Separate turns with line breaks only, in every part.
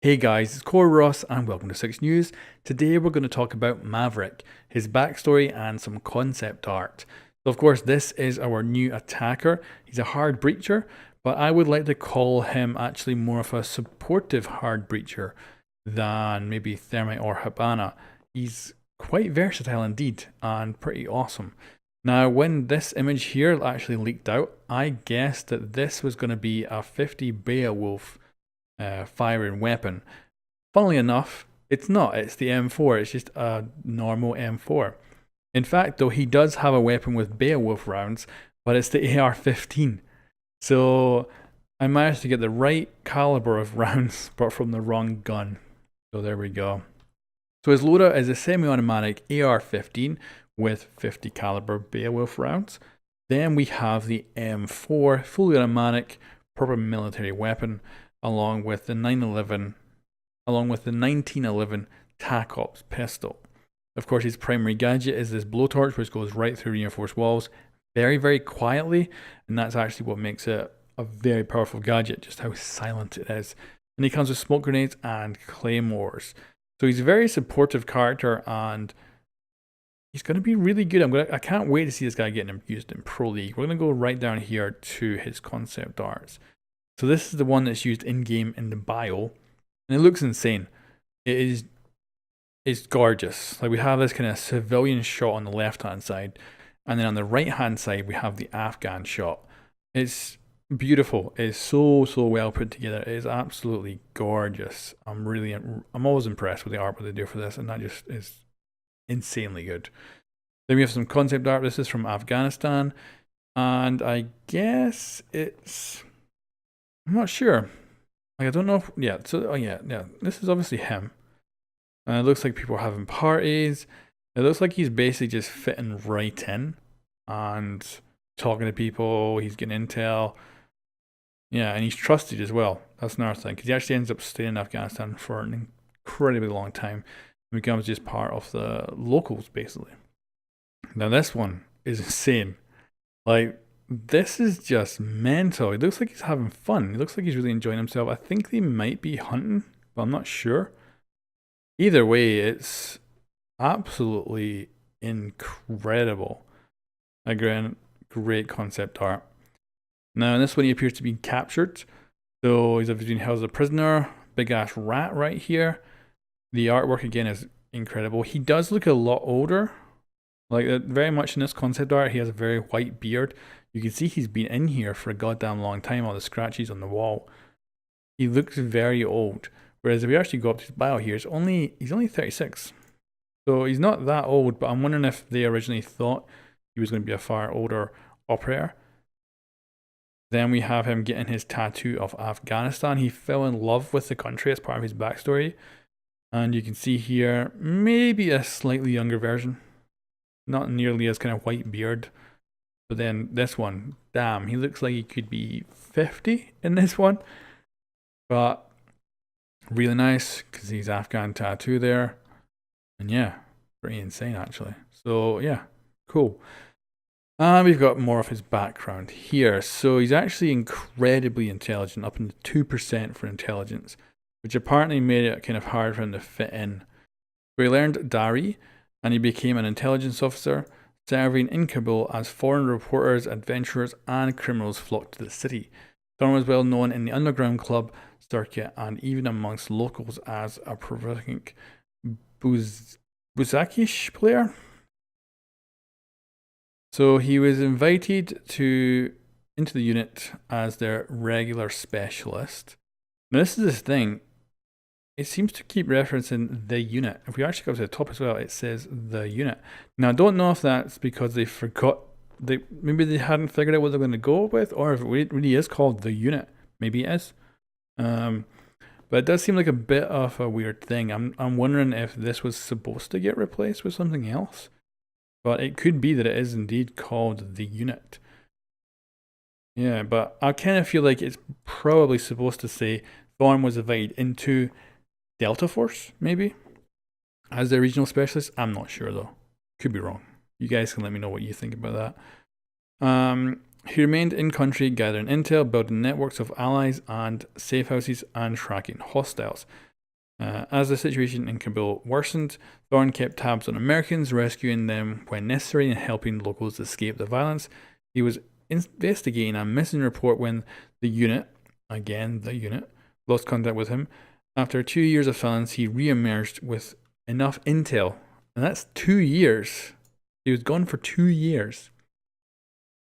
Hey guys, it's Corey Ross and welcome to 6 News. Today we're going to talk about Maverick, his backstory and some concept art. So of course this is our new attacker. He's a hard breacher, but I would like to call him actually more of a supportive hard breacher than maybe Thermite or Habana. He's quite versatile indeed and pretty awesome. Now when this image here actually leaked out, I guessed that this was going to be a 50 Beowulf firing weapon. Funnily enough, it's not. It's the M4. It's just a normal M4. In fact, though, he does have a weapon with Beowulf rounds, but it's the AR-15. So I managed to get the right caliber of rounds, but from the wrong gun. So there we go. So his loadout is a semi-automatic AR-15 with 50 caliber Beowulf rounds. Then we have the M4, fully automatic, proper military weapon, along with the 1911 TAC Ops pistol. Of course, his primary gadget is this blowtorch, which goes right through reinforced walls very, very quietly, and that's actually what makes it a very powerful gadget, just how silent it is. And he comes with smoke grenades and claymores. So he's a very supportive character, and he's going to be really good. I can't wait to see this guy getting used in Pro League. We're going to go right down here to his concept arts. So this is the one that's used in-game in the bio, and it looks insane. It's gorgeous. Like, we have this kind of civilian shot on the left-hand side, and then on the right-hand side we have the Afghan shot. It's beautiful. It's so well put together. It is absolutely gorgeous. I'm always impressed with the art they do for this, and that just is insanely good. Then we have some concept art. This is from Afghanistan, and I guess I'm not sure. Like, I don't know if, yeah, so, yeah, this is obviously him. And it looks like people are having parties. It looks like he's basically just fitting right in and talking to people. He's getting intel. Yeah, and he's trusted as well. That's another thing, because he actually ends up staying in Afghanistan for an incredibly long time. He becomes just part of the locals, basically. Now, this one is insane. Like, this is just mental. It looks like he's having fun. It looks like he's really enjoying himself. I think they might be hunting, but I'm not sure. Either way, it's absolutely incredible. Again, great concept art. Now, in this one, he appears to be captured. So he's obviously been held as a prisoner. Big ass rat right here. The artwork, again, is incredible. He does look a lot older. Like, very much in this concept art, he has a very white beard. You can see he's been in here for a goddamn long time, all the scratches on the wall. He looks very old. Whereas if we actually go up to his bio here, he's only 36. So he's not that old, but I'm wondering if they originally thought he was going to be a far older operator. Then we have him getting his tattoo of Afghanistan. He fell in love with the country as part of his backstory. And you can see here, maybe a slightly younger version. Not nearly as kind of white beard. But then this one, damn, he looks like he could be 50 in this one. But really nice, because he's Afghan tattoo there. And yeah, pretty insane actually. So yeah, cool. And we've got more of his background here. So he's actually incredibly intelligent, up into 2% for intelligence, which apparently made it kind of hard for him to fit in. So he learned Dari, and he became an intelligence officer, serving in Kabul as foreign reporters, adventurers, and criminals flocked to the city. Thorne was well known in the underground club circuit and even amongst locals as a prolific Buzakish player. So he was invited into the unit as their regular specialist. Now, this is the thing. It seems to keep referencing the unit. If we actually go to the top as well, it says the unit. Now, I don't know if that's because they forgot, maybe they hadn't figured out what they're going to go with, or if it really is called the unit. Maybe it is. But it does seem like a bit of a weird thing. I'm wondering if this was supposed to get replaced with something else. But it could be that it is indeed called the unit. Yeah, but I kind of feel like it's probably supposed to say Thorne was invited into Delta Force, maybe, as the regional specialist. I'm not sure though. Could be wrong. You guys can let me know what you think about that. He remained in country, gathering intel, building networks of allies and safe houses, and tracking hostiles. As the situation in Kabul worsened, Thorne kept tabs on Americans, rescuing them when necessary and helping locals escape the violence. He was investigating a missing report when the unit, again the unit, lost contact with him. After 2 years of silence, he re-emerged with enough intel, and that's 2 years. He was gone for 2 years.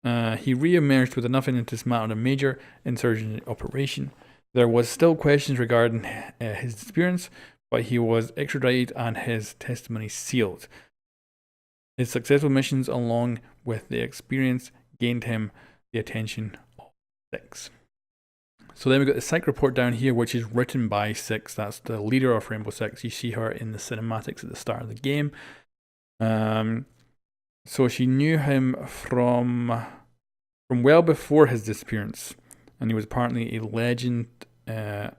He re-emerged with enough intel to dismantle a major insurgency operation. There was still questions regarding his disappearance, but he was extradited and his testimony sealed. His successful missions, along with the experience, gained him the attention of Six. So then we got the psych report down here, which is written by Six. That's the leader of Rainbow Six. You see her in the cinematics at the start of the game. So she knew him from well before his disappearance, and he was apparently a legend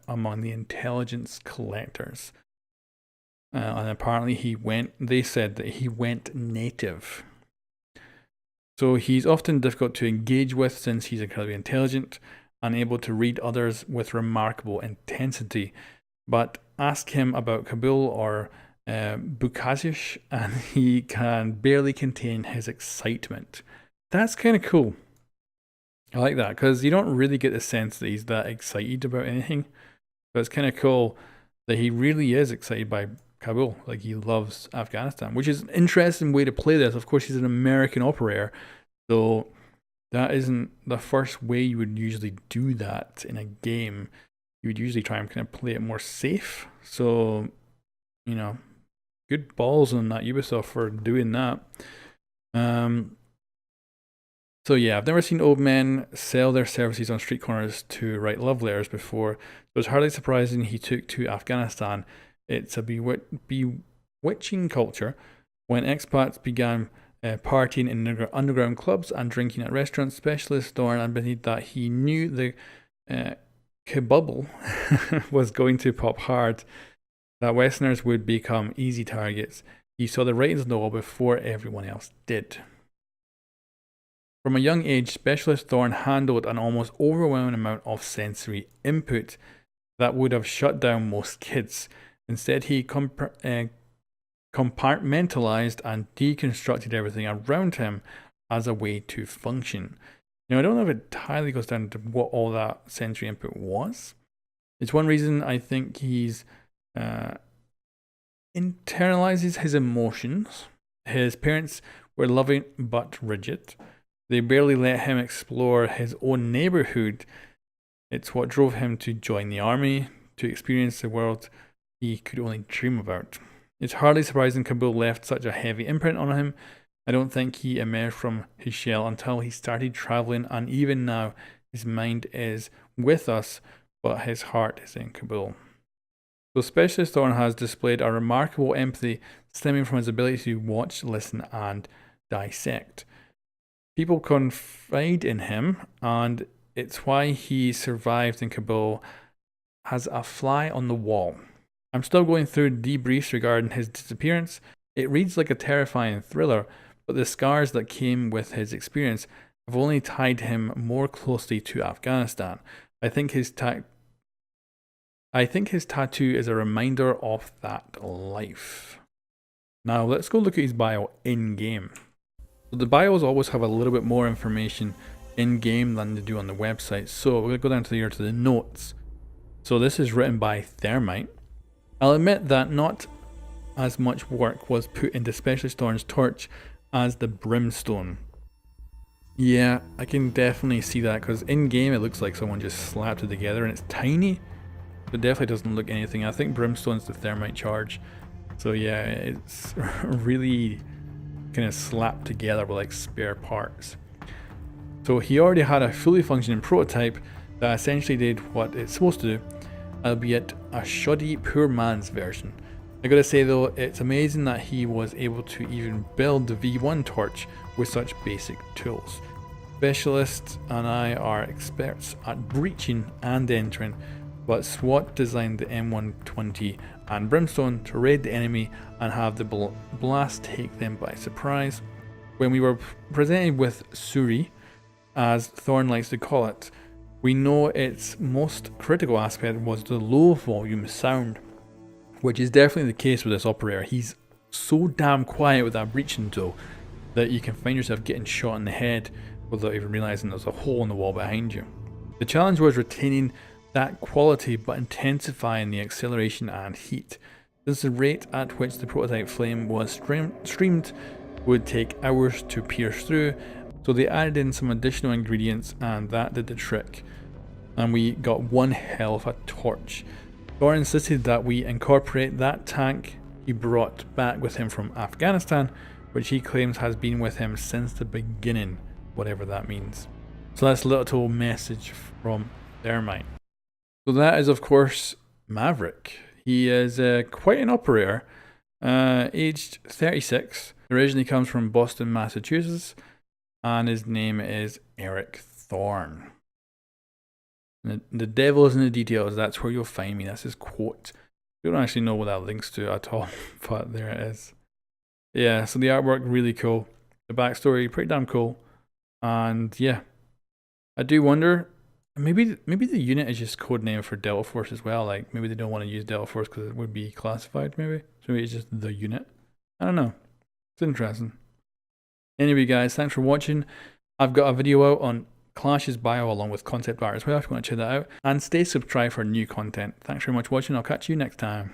among the intelligence collectors. And apparently they said that he went native. So he's often difficult to engage with since he's incredibly intelligent and able to read others with remarkable intensity. But ask him about Kabul or Bukasish and he can barely contain his excitement. That's kind of cool. I like that because you don't really get the sense that he's that excited about anything. But it's kind of cool that he really is excited by Kabul. Like he loves Afghanistan, which is an interesting way to play this. Of course, he's an American operator, so that isn't the first way you would usually do that in a game. You would usually try and kind of play it more safe. So, good balls on that Ubisoft for doing that. So yeah, I've never seen old men sell their services on street corners to write love letters before. So it's hardly surprising he took to Afghanistan. It's a bewitching culture. When expats began partying in underground clubs and drinking at restaurants, specialist Thorne admitted that he knew the kebubble was going to pop hard, that Westerners would become easy targets. He saw the writings on the wall before everyone else did. From a young age, Specialist Thorne handled an almost overwhelming amount of sensory input that would have shut down most kids. Instead, he compartmentalized and deconstructed everything around him as a way to function. Now, I don't know if it entirely goes down to what all that sensory input was. It's one reason I think he's internalizes his emotions. His parents were loving but rigid. They barely let him explore his own neighborhood. It's what drove him to join the army, to experience the world he could only dream about. It's hardly surprising Kabul left such a heavy imprint on him. I don't think he emerged from his shell until he started traveling, and even now his mind is with us, but his heart is in Kabul. So Specialist Thorne has displayed a remarkable empathy stemming from his ability to watch, listen, and dissect. People confide in him, and it's why he survived in Kabul as a fly on the wall. I'm still going through debriefs regarding his disappearance. It reads like a terrifying thriller, but the scars that came with his experience have only tied him more closely to Afghanistan. I think his tattoo is a reminder of that life. Now let's go look at his bio in-game. So the bios always have a little bit more information in-game than they do on the website. So we're going to go down to the notes. So this is written by Thermite. I'll admit that not as much work was put into Specialist Thorne's torch as the brimstone. Yeah, I can definitely see that because in-game it looks like someone just slapped it together and it's tiny. But definitely doesn't look anything. I think brimstone's the thermite charge. So yeah, it's really kind of slapped together with like spare parts. So he already had a fully functioning prototype that essentially did what it's supposed to do, albeit a shoddy poor man's version. I gotta say though, it's amazing that he was able to even build the V1 torch with such basic tools. Specialists and I are experts at breaching and entering, but SWAT designed the M120 and Brimstone to raid the enemy and have the blast take them by surprise. When we were presented with Suri, as Thorne likes to call it, we know its most critical aspect was the low volume sound. which is definitely the case with this operator. He's so damn quiet with that breaching tool that you can find yourself getting shot in the head without even realizing there's a hole in the wall behind you. The challenge was retaining that quality but intensifying the acceleration and heat, since the rate at which the prototype flame was streamed would take hours to pierce through. So they added in some additional ingredients and that did the trick, and we got one hell of a torch. Thor insisted that we incorporate that tank he brought back with him from Afghanistan, which he claims has been with him since the beginning, whatever that means. So that's a little message from their mind. So that is of course Maverick. He is quite an operator, aged 36, originally comes from Boston, Massachusetts, and his name is Eric Thorne. The devil is in the details, that's where you'll find me, that's his quote. I don't actually know what that links to at all, but there it is. Yeah, so the artwork really cool, the backstory pretty damn cool, and yeah, I do wonder, maybe the unit is just code name for Delta Force as well, like maybe they don't want to use Delta Force because it would be classified maybe, so maybe it's just the unit, I don't know, it's interesting. Anyway guys, thanks for watching. I've got a video out on Clash's bio along with concept art as well if you want to check that out, and stay subscribed for new content. Thanks very much for watching, I'll catch you next time.